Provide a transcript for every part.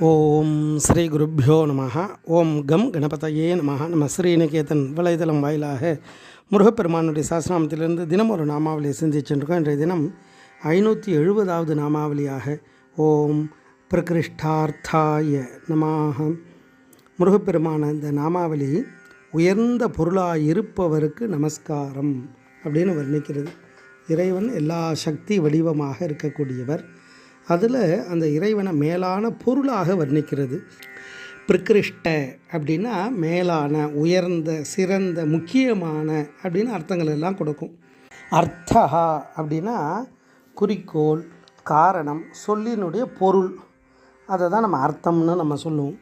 ஓம் ஸ்ரீ குருப்பியோ நம. ஓம் கம் கணபதையே நம. நம்ம ஸ்ரீநிகேதன் வலைதளம் வாயிலாக முருகப்பெருமானுடைய சாஸ்திரநாமத்திலிருந்து தினம் ஒரு நாமாவளியை சிந்திச்சுருக்கோம். இன்றைய தினம் 570வது நாமாவளியாக ஓம் பிரகிருஷ்டார்த்தாய நமாக. முருகப்பெருமான இந்த நாமாவளி உயர்ந்த பொருளாக இருப்பவருக்கு நமஸ்காரம் அப்படின்னு வர்ணிக்கிறது. இறைவன் எல்லா சக்தி வடிவமாக இருக்கக்கூடியவர். அதில் அந்த இறைவனை மேலான பொருளாக வர்ணிக்கிறது. பிரகிருஷ்ட அப்படின்னா மேலான, உயர்ந்த, சிறந்த, முக்கியமான அப்படின்னு அர்த்தங்கள் எல்லாம் கொடுக்கும். அர்த்தா அப்படின்னா குறிக்கோள், காரணம், சொல்லினுடைய பொருள், அதை தான் நம்ம அர்த்தம்னு நம்ம சொல்லுவோம்.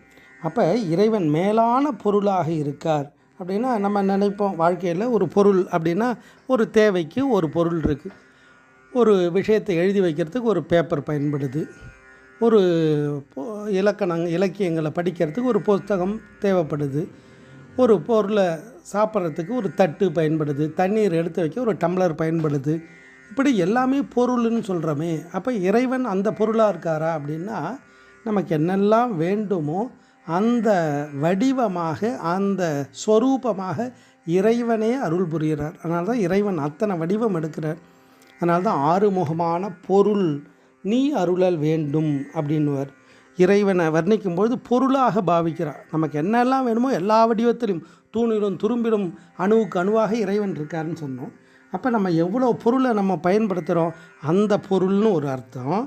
அப்போ இறைவன் மேலான பொருளாக இருக்கார் அப்படின்னா நம்ம நினைப்போம் வாழ்க்கையில் ஒரு பொருள் அப்படின்னா ஒரு தேவைக்கு ஒரு பொருள் இருக்குது. ஒரு விஷயத்தை எழுதி வைக்கிறதுக்கு ஒரு பேப்பர் பயன்படுது. ஒரு இலக்கியங்களை படிக்கிறதுக்கு ஒரு புத்தகம் தேவைப்படுது. ஒரு பொருளை சாப்பிட்றதுக்கு ஒரு தட்டு பயன்படுது. தண்ணீர் எடுத்து வைக்க ஒரு டம்ளர் பயன்படுது. இப்படி எல்லாமே பொருள்னு சொல்கிறோமே. அப்போ இறைவன் அந்த பொருளாக இருக்காரா அப்படின்னா நமக்கு என்னெல்லாம் வேண்டுமோ அந்த வடிவமாக, அந்த ஸ்வரூபமாக இறைவனே அருள் புரிகிறார். அதனால தான் இறைவன் அத்தனை வடிவம் எடுக்கிறார். அதனால தான் ஆறுமுகமான பொருள் நீ அருளல் வேண்டும் அப்படின்னுவார். இறைவனை வர்ணிக்கும்பொழுது பொருளாக பாவிக்கிறார். நமக்கு என்னெல்லாம் வேணுமோ எல்லா வடிவத்திலும் தூணிடும் துரும்பிடும் அணுவுக்கு அணுவாக இறைவன் இருக்காருன்னு சொன்னோம். அப்போ நம்ம எவ்வளோ பொருளை நம்ம பயன்படுத்துகிறோம் அந்த பொருள்னு ஒரு அர்த்தம்.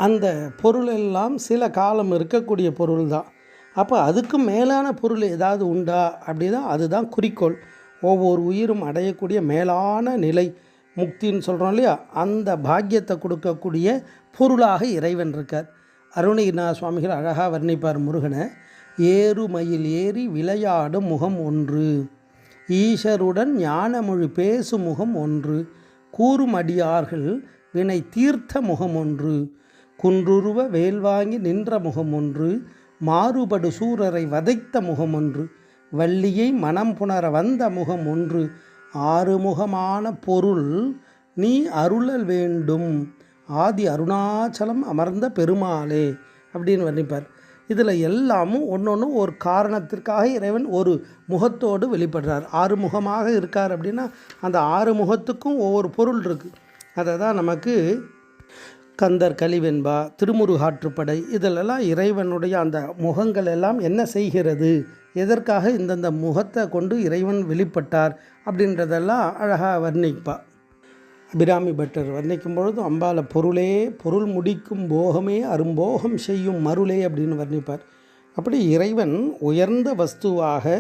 அந்த பொருள் எல்லாம் சில காலம் இருக்கக்கூடிய பொருள் தான். அப்போ அதுக்கு மேலான பொருள் ஏதாவது உண்டா அப்படின்னா அதுதான் குறிக்கோள். ஒவ்வொரு உயிரும் அடையக்கூடிய மேலான நிலை, முக்தின்னு சொல்கிறோம் இல்லையா, அந்த பாக்கியத்தை கொடுக்கக்கூடிய பொருளாக இறைவன் இருக்கார். அருணகிரிநாத சுவாமிகள் அழகாக வர்ணிப்பார் முருகனை. ஏறுமயில் ஏறி விளையாடும் முகம் ஒன்று, ஈஷருடன் ஞானமொழி பேசும் முகம் ஒன்று, கூறும் அடியார்கள் வினை தீர்த்த முகம் ஒன்று, குன்றுருவ வேல்வாங்கி நின்ற முகம் ஒன்று, மாறுபடு சூரரை வதைத்த முகம் ஒன்று, வள்ளியை மனம் புணர வந்த முகம் ஒன்று, ஆறுமுகமான பொருள் நீ அருளல் வேண்டும், ஆதி அருணாச்சலம் அமர்ந்த பெருமாளே அப்படின்னு வர்ணிப்பார். இதில் எல்லாமும் ஒன்று ஒரு காரணத்திற்காக இறைவன் ஒரு முகத்தோடு வெளிப்படுறார். ஆறுமுகமாக இருக்கார் அப்படின்னா அந்த ஆறு முகத்துக்கும் ஒவ்வொரு பொருள் இருக்குது. அதை தான் நமக்கு கந்தர் கலிவெண்பா, திருமுருகாற்றுப்படை இதிலெல்லாம் இறைவனுடைய அந்த முகங்கள் எல்லாம் என்ன செய்கிறது, எதற்காக இந்தந்த முகத்தை கொண்டு இறைவன் வெளிப்பட்டார் அப்படின்றதெல்லாம் அழகாக வர்ணிப்பார். அபிராமி பட்டர் வர்ணிக்கும் பொழுது அம்பால பொருளே பொருள் முடிக்கும் போகமே அரும்போகம் செய்யும் மருளே அப்படின்னு வர்ணிப்பார். அப்படி இறைவன் உயர்ந்த வஸ்துவாக,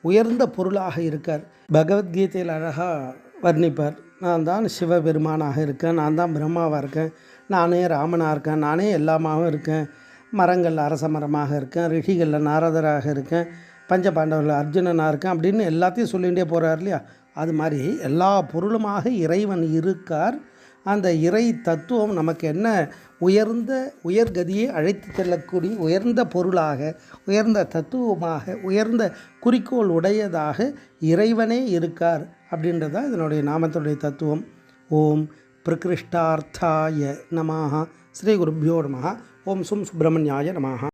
உயர்ந்த பொருளாக இருக்கார். பகவத்கீதையில் அழகாக வர்ணிப்பார். நான் தான் சிவபெருமானாக இருக்கேன், நான் தான் பிரம்மாவாக இருக்கேன், நானே ராமனாக இருக்கேன், நானே எல்லாமாகவும் இருக்கேன், மரங்களில் அரச மரமாக இருக்கேன், ரிஷிகளில் நாரதராக இருக்கேன், பஞ்சபாண்டவர்கள் அர்ஜுனனாக இருக்கேன் அப்படின்னு எல்லாத்தையும் சொல்லிகிட்டே போகிறார் இல்லையா. அது மாதிரி எல்லா பொருளுமாக இறைவன் இருக்கார். அந்த இறை தத்துவம் நமக்கு என்ன உயர்கதியை அழைத்து செல்லக்கூடிய உயர்ந்த பொருளாக, உயர்ந்த தத்துவமாக, உயர்ந்த குறிக்கோள் உடையதாக இறைவனே இருக்கார் அப்படின்றதான் இதனுடைய நாமத்துடைய தத்துவம். ஓம் பிரகிருஷ்டார்த்தாய நமாக. ஸ்ரீ குருப்பியோ நமः. ஓம் சும் சுப்பிரமணியாய நமः.